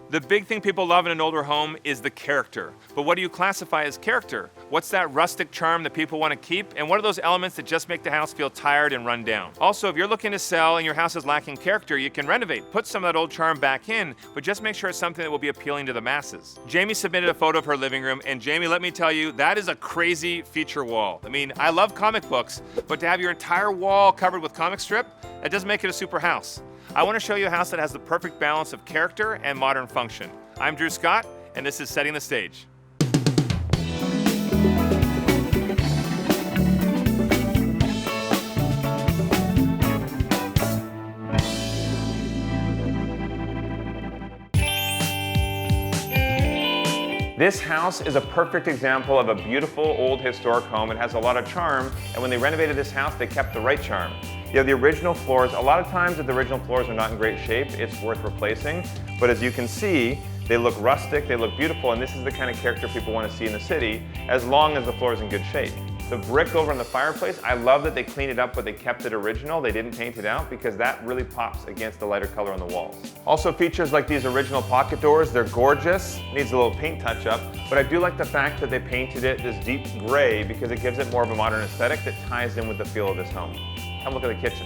The big thing people love in an older home is the character. But what do you classify as character? What's that rustic charm that people want to keep? And what are those elements that just make the house feel tired and run down? Also, if you're looking to sell and your house is lacking character, you can renovate. Put some of that old charm back in, but just make sure it's something that will be appealing to the masses. Jamie submitted a photo of her living room, and Jamie, let me tell you, that is a crazy feature wall. I mean, I love comic books, but to have your entire wall covered with comic strip, that doesn't make it a super house. I want to show you a house that has the perfect balance of character and modern function. I'm Drew Scott, and this is Setting the Stage. This house is a perfect example of a beautiful old historic home. It has a lot of charm, and when they renovated this house, they kept the right charm. You have the original floors. A lot of times if the original floors are not in great shape, it's worth replacing. But as you can see, they look rustic, they look beautiful, and this is the kind of character people want to see in the city, as long as the floor is in good shape. The brick over in the fireplace, I love that they cleaned it up, but they kept it original. They didn't paint it out because that really pops against the lighter color on the walls. Also features like these original pocket doors, they're gorgeous. Needs a little paint touch up, but I do like the fact that they painted it this deep gray because it gives it more of a modern aesthetic that ties in with the feel of this home. Have a look at the kitchen.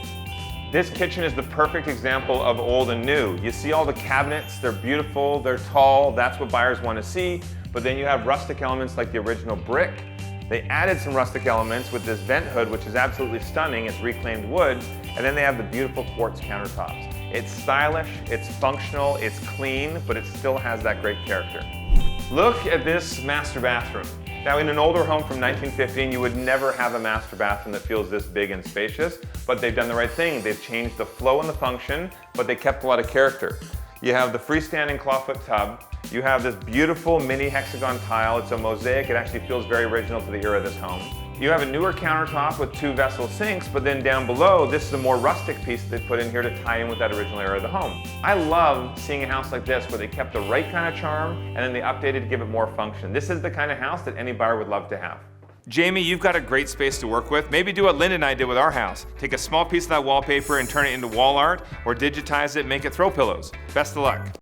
This kitchen is the perfect example of old and new. You see all the cabinets, they're beautiful, they're tall, that's what buyers want to see, but then you have rustic elements like the original brick. They added some rustic elements with this vent hood, which is absolutely stunning. It's reclaimed wood, and then they have the beautiful quartz countertops. It's stylish, it's functional, it's clean, but it still has that great character. Look at this master bathroom. Now, in an older home from 1915, you would never have a master bathroom that feels this big and spacious, but they've done the right thing. They've changed the flow and the function, but they kept a lot of character. You have the freestanding clawfoot tub. You have this beautiful mini hexagon tile. It's a mosaic. It actually feels very original to the era of this home. You have a newer countertop with 2 vessel sinks, but then down below, this is a more rustic piece that they put in here to tie in with that original era of the home. I love seeing a house like this where they kept the right kind of charm and then they updated to give it more function. This is the kind of house that any buyer would love to have. Jamie, you've got a great space to work with. Maybe do what Lynn and I did with our house. Take a small piece of that wallpaper and turn it into wall art, or digitize it and make it throw pillows. Best of luck.